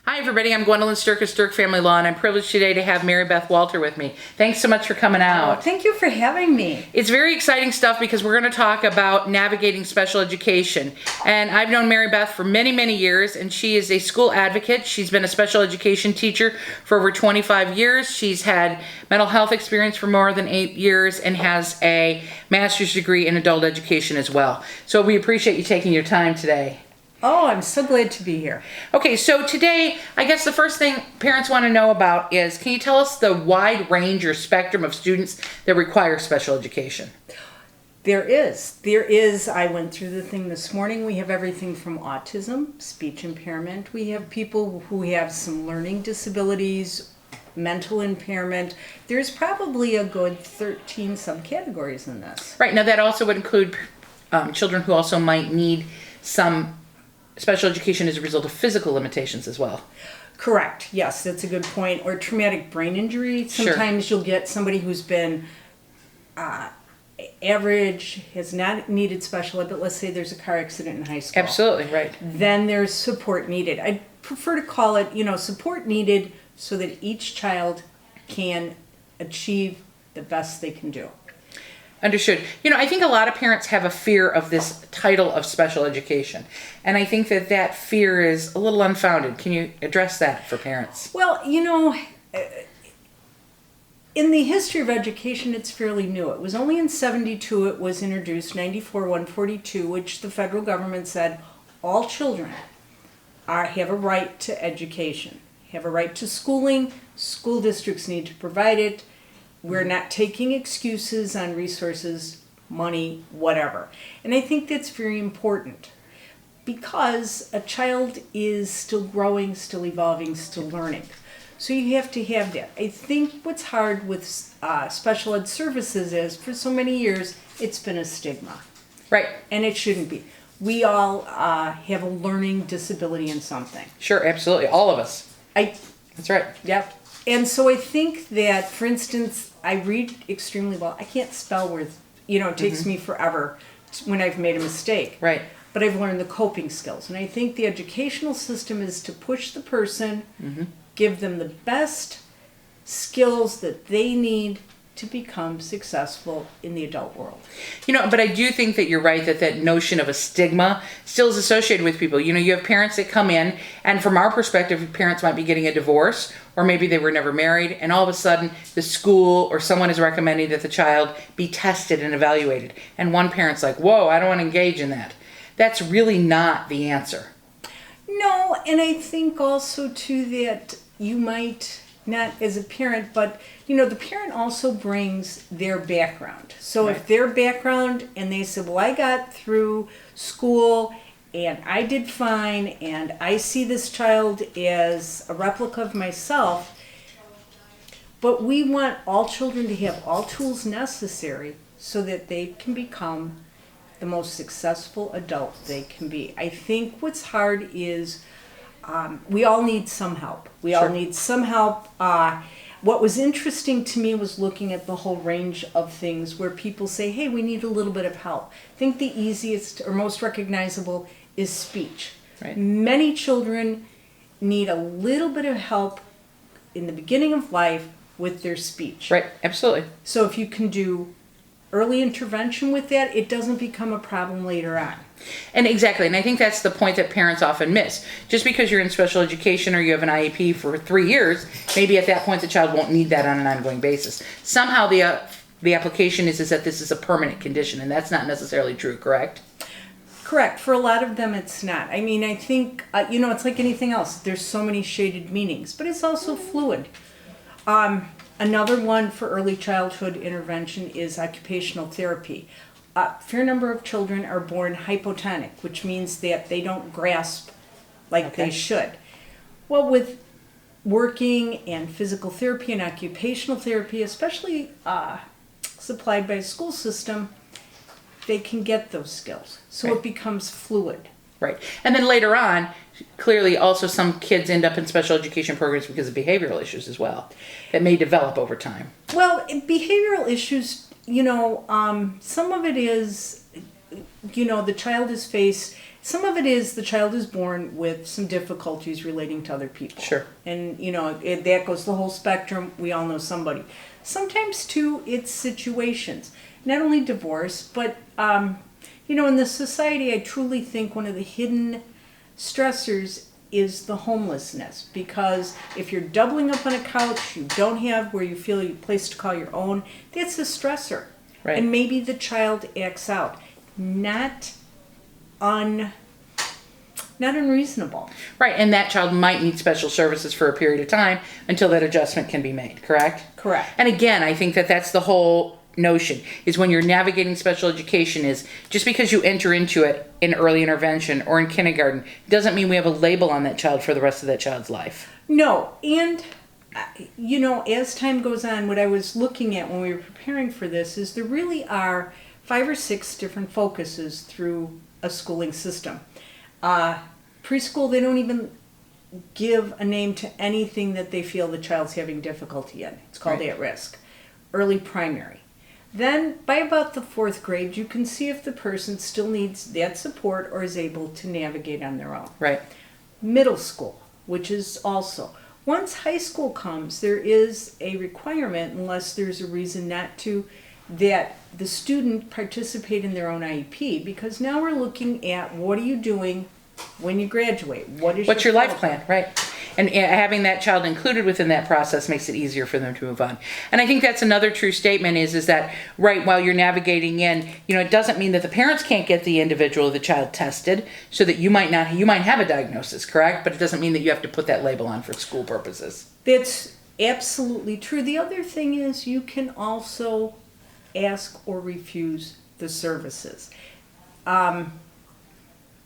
Hi everybody, I'm Gwendolyn Sterk of Sterk Family Law, and I'm privileged today to have Mary Beth Walter with me. Thanks so much for coming out. Oh, thank you for having me. It's very exciting stuff because we're going to talk about navigating special education. And I've known Mary Beth for many, many years, and she is a school advocate. She's been a special education teacher for over 25 years. She's had mental health experience for more than 8 years and has a master's degree in adult education as well. So we appreciate you taking your time today. Oh, I'm so glad to be here. Okay, so today, I guess the first thing parents want to know about is, can you tell us the wide range or spectrum of students that require special education? There is. I went through the thing this morning. We have everything from autism, speech impairment. We have people who have some learning disabilities, mental impairment. There's probably a good 13 subcategories in this. Right, now that also would include children who also might need some special education as a result of physical limitations as well. Correct. Yes, that's a good point. Or traumatic brain injury. Sometimes You'll get somebody who's been average, has not needed special ed, but let's say there's a car accident in high school. Absolutely, right. Then there's support needed. I prefer to call it, support needed so that each child can achieve the best they can do. Understood. I think a lot of parents have a fear of this title of special education. And I think that fear is a little unfounded. Can you address that for parents? Well, in the history of education, it's fairly new. It was only in 72 it was introduced, 94-142, which the federal government said all children have a right to education, have a right to schooling. School districts need to provide it. We're not taking excuses on resources, money, whatever. And I think that's very important because a child is still growing, still evolving, still learning. So you have to have that. I think what's hard with special ed services is for so many years, it's been a stigma. Right. And it shouldn't be. We all have a learning disability in something. Sure, absolutely. All of us. That's right. Yep. And so I think that, for instance, I read extremely well. I can't spell words. It takes me forever when I've made a mistake. Right. But I've learned the coping skills. And I think the educational system is to push the person, give them the best skills that they need to become successful in the adult world. But I do think that you're right that notion of a stigma still is associated with people. You have parents that come in, and from our perspective, parents might be getting a divorce, or maybe they were never married, and all of a sudden the school or someone is recommending that the child be tested and evaluated. And one parent's like, whoa, I don't want to engage in that. That's really not the answer. No, and I think also too that you might not as a parent, but the parent also brings their background. So Right. if their background and they said, well, I got through school and I did fine and I see this child as a replica of myself, but we want all children to have all tools necessary so that they can become the most successful adult they can be. I think what's hard is we all need some help. We all need some help. What was interesting to me was looking at the whole range of things where people say, hey, we need a little bit of help. I think the easiest or most recognizable is speech. Right. Many children need a little bit of help in the beginning of life with their speech. Right, absolutely. So if you can do early intervention with that, it doesn't become a problem later on. And exactly, and I think that's the point that parents often miss. Just because you're in special education or you have an IEP for 3 years, maybe at that point the child won't need that on an ongoing basis. Somehow the application is that this is a permanent condition, and that's not necessarily true, correct? Correct. For a lot of them, it's not. I mean, I think, it's like anything else. There's so many shaded meanings, but it's also fluid. Another one for early childhood intervention is occupational therapy. A fair number of children are born hypotonic, which means that they don't grasp like they should. Well, with working and physical therapy and occupational therapy, especially supplied by a school system, they can get those skills. So Right. it becomes fluid. Right. And then later on, clearly also some kids end up in special education programs because of behavioral issues as well that may develop over time. Well, behavioral issues, some of it is, the child is faced some of it is the child is born with some difficulties relating to other people. Sure. And, that goes the whole spectrum. We all know somebody. Sometimes, too, it's situations. Not only divorce, but, in the society, I truly think one of the hidden stressors is the homelessness. Because if you're doubling up on a couch, you don't have where you feel a place to call your own, that's a stressor. Right. And maybe the child acts out. Not unreasonable. Right, and that child might need special services for a period of time until that adjustment can be made, correct? Correct. And again, I think that that's the whole notion, is when you're navigating special education, is just because you enter into it in early intervention or in kindergarten doesn't mean we have a label on that child for the rest of that child's life. No, and as time goes on, what I was looking at when we were preparing for this is there really are 5 or 6 different focuses through a schooling system. Preschool, they don't even give a name to anything that they feel the child's having difficulty in. It's called Right. at risk. Early primary. Then, by about the 4th grade, you can see if the person still needs that support or is able to navigate on their own. Right. Middle school, which is also. Once high school comes, there is a requirement, unless there's a reason not to, that the student participate in their own IEP, because now we're looking at what are you doing when you graduate? What's your life plan, right? And having that child included within that process makes it easier for them to move on. And I think that's another true statement is that, right, while you're navigating in, it doesn't mean that the parents can't get the individual or the child tested so that you might have a diagnosis, correct? But it doesn't mean that you have to put that label on for school purposes. That's absolutely true. The other thing is you can also ask or refuse the services.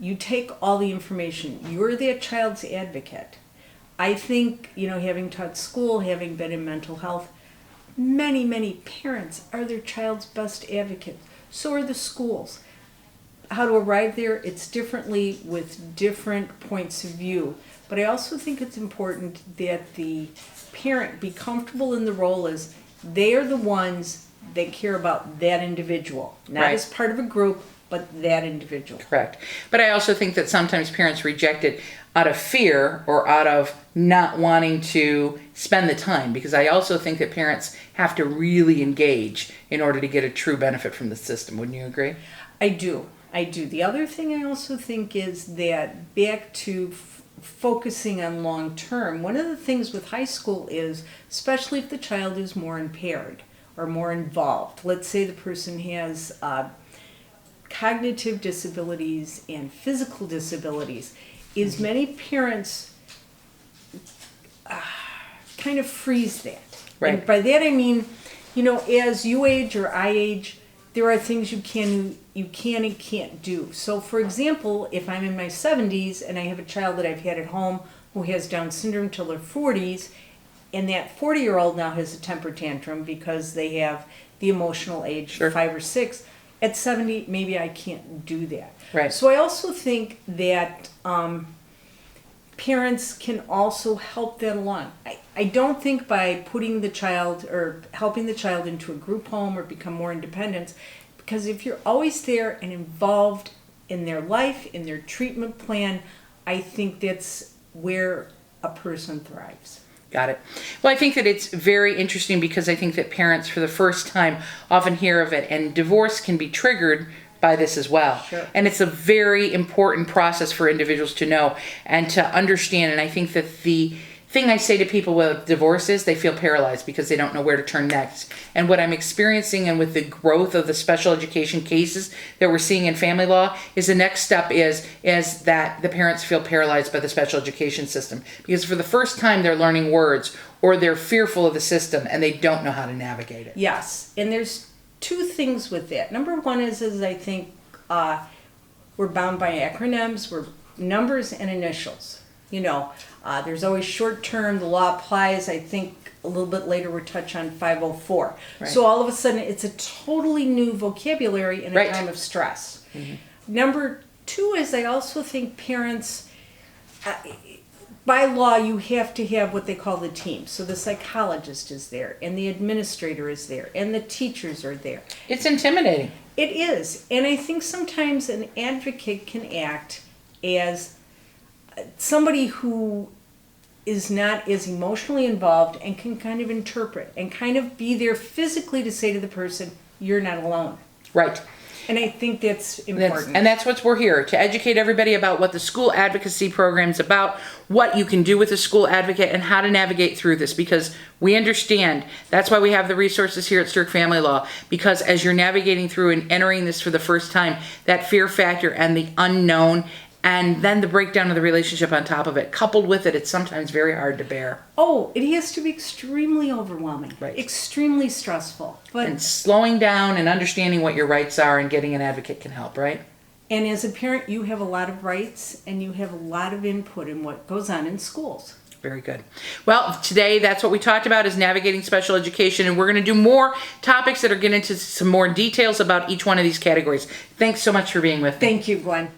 You take all the information. You're that child's advocate. I think, having taught school, having been in mental health, many, many parents are their child's best advocates. So are the schools. How to arrive there, it's differently with different points of view. But I also think it's important that the parent be comfortable in the role as they are the ones that care about that individual. Not Right. as part of a group, but that individual. Correct. But I also think that sometimes parents reject it out of fear or out of not wanting to spend the time, because I also think that parents have to really engage in order to get a true benefit from the system. Wouldn't you agree? I do. The other thing I also think is that back to focusing on long term, one of the things with high school is, especially if the child is more impaired or more involved, let's say the person has cognitive disabilities and physical disabilities, is many parents kind of freeze that. Right. And by that I mean, as you age or I age, there are things you can and can't do. So for example, if I'm in my 70s and I have a child that I've had at home who has Down syndrome till their 40s, and that 40-year-old now has a temper tantrum because they have the emotional age Sure. 5 or 6, at 70, maybe I can't do that. Right. So I also think that parents can also help that along. I don't think by putting the child or helping the child into a group home or become more independent, because if you're always there and involved in their life, in their treatment plan, I think that's where a person thrives. Got it. Well, I think that it's very interesting because I think that parents for the first time often hear of it, and divorce can be triggered by this as well. Sure. And it's a very important process for individuals to know and to understand. And I think that the thing I say to people with divorce is they feel paralyzed because they don't know where to turn next. And what I'm experiencing, and with the growth of the special education cases that we're seeing in family law, is the next step is that the parents feel paralyzed by the special education system, because for the first time they're learning words or they're fearful of the system and they don't know how to navigate it. Yes, and there's 2 things with that. Number one is I think we're bound by acronyms, we're numbers and initials. There's always short term, the law applies. I think a little bit later we'll touch on 504. Right. So all of a sudden it's a totally new vocabulary in a Right. time of stress. Mm-hmm. Number 2 is I also think parents, by law, you have to have what they call the team. So the psychologist is there, and the administrator is there, and the teachers are there. It's intimidating. It is. And I think sometimes an advocate can act as somebody who is not as emotionally involved and can kind of interpret and kind of be there physically to say to the person, you're not alone. Right. And I think that's important. That's what we're here, to educate everybody about what the school advocacy program's about, what you can do with a school advocate, and how to navigate through this, because we understand. That's why we have the resources here at Sterk Family Law, because as you're navigating through and entering this for the first time, that fear factor and the unknown, and then the breakdown of the relationship on top of it, coupled with it, it's sometimes very hard to bear. Oh, it has to be extremely overwhelming, Right. extremely stressful. But And slowing down and understanding what your rights are and getting an advocate can help, right? and as a parent, you have a lot of rights and you have a lot of input in what goes on in schools. Very good. Well, today that's what we talked about, is navigating special education, and we're going to do more topics that are getting into some more details about each one of these categories. Thanks so much for being with me. Thank you, Gwen.